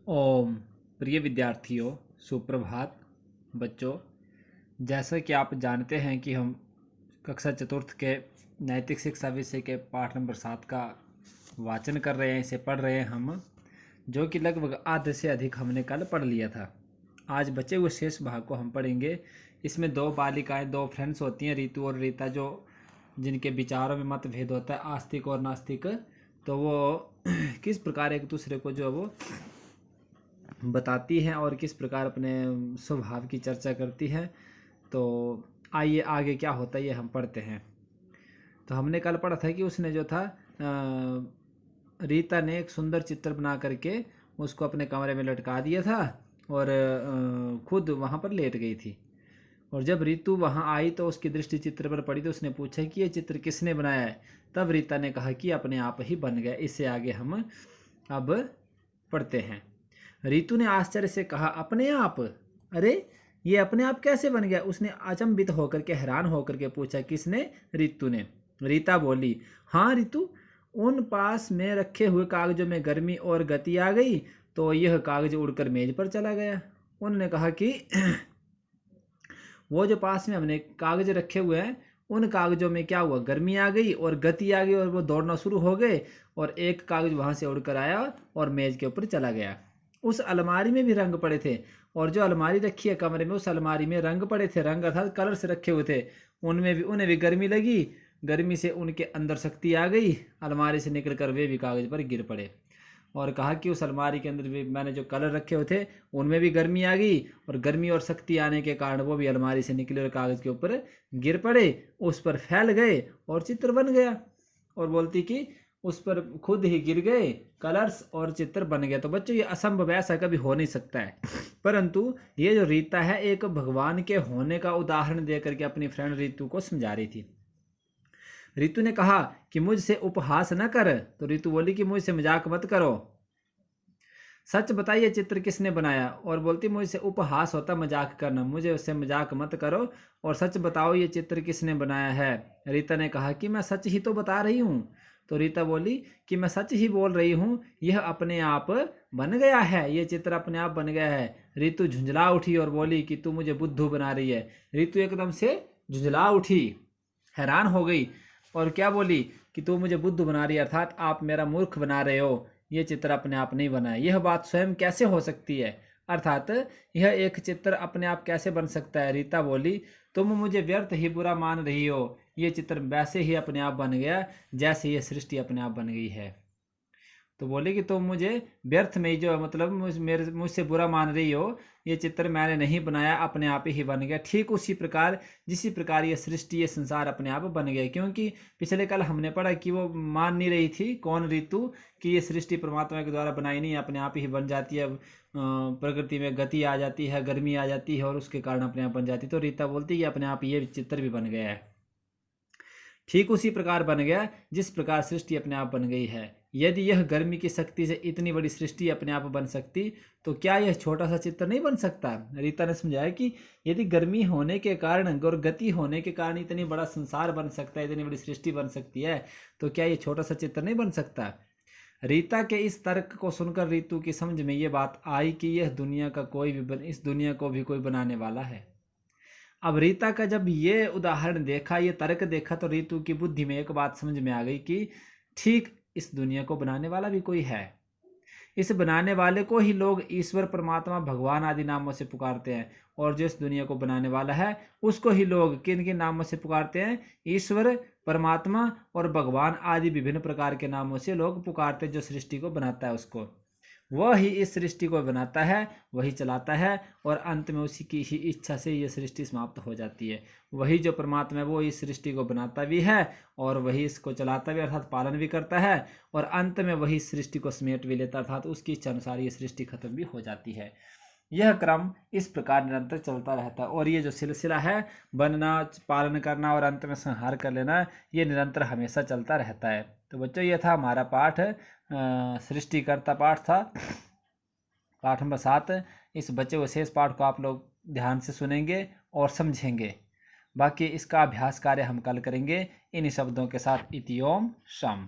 ओम। प्रिय विद्यार्थियों, सुप्रभात। बच्चों, जैसा कि आप जानते हैं कि हम कक्षा चतुर्थ के नैतिक शिक्षा विषय के पाठ नंबर 7 का वाचन कर रहे हैं, इसे पढ़ रहे हैं हम, जो कि लगभग आधे से अधिक हमने कल पढ़ लिया था। आज बचे हुए शेष भाग को हम पढ़ेंगे। इसमें दो बालिकाएं, दो फ्रेंड्स होती हैं, रीतू और रीता, जो जिनके विचारों में मतभेद होता है, आस्तिक और नास्तिक। तो वो किस प्रकार एक दूसरे को जो वो बताती हैं और किस प्रकार अपने स्वभाव की चर्चा करती हैं। तो आइए आगे क्या होता है ये हम पढ़ते हैं। तो हमने कल पढ़ा था कि उसने जो था रीता ने एक सुंदर चित्र बना करके उसको अपने कमरे में लटका दिया था और खुद वहाँ पर लेट गई थी। और जब रीतू वहाँ आई तो उसकी दृष्टि चित्र पर पड़ी तो उसने पूछा कि ये चित्र किसने बनाया है। तब रीता ने कहा कि अपने आप ही बन गया। इससे आगे हम अब पढ़ते हैं। रीतू ने आश्चर्य से कहा, अपने आप? अरे, ये अपने आप कैसे बन गया? उसने अचंभित होकर के, हैरान होकर के पूछा। किसने? रीतू ने। रीता बोली, हाँ रीतू, उन पास में रखे हुए कागजों में गर्मी और गति आ गई तो यह कागज उड़कर मेज पर चला गया। उन्होंने कहा कि वो जो पास में हमने कागज रखे हुए हैं उन कागजों में क्या हुआ, गर्मी आ गई और गति आ गई और वो दौड़ना शुरू हो गए और एक कागज वहां से उड़कर आया और मेज के ऊपर चला गया। उस अलमारी में भी रंग पड़े थे और जो अलमारी रखी है कमरे में, उस अलमारी में रंग पड़े थे, रंग अर्थात कलर्स रखे हुए थे। उन्हें भी गर्मी लगी, गर्मी से उनके अंदर शक्ति आ गई, अलमारी से निकलकर वे भी कागज पर गिर पड़े। और कहा कि उस अलमारी के अंदर भी मैंने जो कलर रखे हुए थे उनमें भी गर्मी आ गई और गर्मी और शक्ति आने के कारण वो भी अलमारी से निकले और कागज के ऊपर गिर पड़े, उस पर फैल गए और चित्र बन गया। और बोलती कि उस पर खुद ही गिर गए कलर्स और चित्र बन गया। तो बच्चों, ये असंभव है, ऐसा कभी हो नहीं सकता है। परंतु ये जो रीता है एक भगवान के होने का उदाहरण देकर के अपनी फ्रेंड रीतू को समझा रही थी। रीतू ने कहा कि मुझसे उपहास न कर। तो रीतू बोली कि मुझसे मजाक मत करो, सच बताइए चित्र किसने बनाया। और बोलती मुझसे उपहास होता मजाक करना, मुझे उससे मजाक मत करो और सच बताओ ये चित्र किसने बनाया है। रीता ने कहा कि मैं सच ही तो बता रही हूँ। तो रीता बोली कि मैं सच ही बोल रही हूँ, यह अपने आप बन गया है, ये चित्र अपने आप बन गया है। रीतू झुंझला उठी और बोली कि तू मुझे बुद्धू बना रही है। रीतू एकदम से झुंझला उठी, हैरान हो गई और क्या बोली कि तू मुझे बुद्धू बना रही है, अर्थात आप मेरा मूर्ख बना रहे हो, ये चित्र अपने आप नहीं बना है। यह बात स्वयं कैसे हो सकती है, अर्थात यह एक चित्र अपने आप कैसे बन सकता है। रीता बोली, तुम मुझे व्यर्थ ही बुरा मान रही हो, ये चित्र वैसे ही अपने आप बन गया जैसे ये सृष्टि अपने आप बन गई है। तो बोले कि तुम मुझे व्यर्थ में जो मतलब मुझसे बुरा मान रही हो, ये चित्र मैंने नहीं बनाया, अपने आप ही बन गया। ठीक उसी प्रकार जिसी प्रकार ये सृष्टि, ये संसार अपने आप बन गया। क्योंकि पिछले कल हमने पढ़ा कि वो मान नहीं रही थी, कौन? रीतू, कि ये सृष्टि परमात्मा के द्वारा बनाई नहीं, अपने आप ही बन जाती है। प्रकृति में गति आ जाती है, गर्मी आ जाती है और उसके कारण अपने आप बन जाती है। तो रीता बोलती है कि अपने आप ये चित्र भी बन गया है। ठीक उसी प्रकार बन गया जिस प्रकार सृष्टि अपने आप बन गई है। यदि यह गर्मी की शक्ति से इतनी बड़ी सृष्टि अपने आप बन सकती तो क्या यह छोटा सा चित्र नहीं बन सकता? रीता ने समझाया कि यदि गर्मी होने के कारण और गति होने के कारण इतनी बड़ा संसार बन सकता है, इतनी बड़ी सृष्टि बन सकती है, तो क्या यह छोटा सा चित्र नहीं बन सकता? रीता के इस तर्क को सुनकर रीतू की समझ में ये बात आई कि यह दुनिया का कोई भी इस दुनिया को भी कोई बनाने वाला है। अब रीता का जब ये उदाहरण देखा, ये तर्क देखा, तो रीतू की बुद्धि में एक बात समझ में आ गई कि ठीक इस दुनिया को बनाने वाला भी कोई है। इस बनाने वाले को ही लोग ईश्वर, परमात्मा, भगवान आदि नामों से पुकारते हैं। और जो इस दुनिया को बनाने वाला है उसको ही लोग किन किन नामों से पुकारते हैं? ईश्वर, परमात्मा और भगवान आदि विभिन्न प्रकार के नामों से लोग पुकारते हैं। जो सृष्टि को बनाता है उसको, वह ही इस सृष्टि को बनाता है, वही चलाता है और अंत में उसी की ही इच्छा से ये सृष्टि समाप्त हो जाती है। वही जो परमात्मा है वो इस सृष्टि को बनाता भी है और वही इसको चलाता भी, अर्थात पालन भी करता है, और अंत में वही सृष्टि को समेट भी लेता, अर्थात उसकी इच्छा अनुसार ये सृष्टि खत्म भी हो जाती है। यह क्रम इस प्रकार निरंतर चलता रहता है और ये जो सिलसिला है, बनना, पालन करना और अंत में संहार कर लेना, ये निरंतर हमेशा चलता रहता है। तो बच्चों, ये था हमारा पाठ, सृष्टिकर्ता पाठ था, पाठ नंबर 7। इस बचे हुए शेष पाठ को आप लोग ध्यान से सुनेंगे और समझेंगे। बाकी इसका अभ्यास कार्य हम कल करेंगे इन्हीं शब्दों के साथ। इति ओम शम।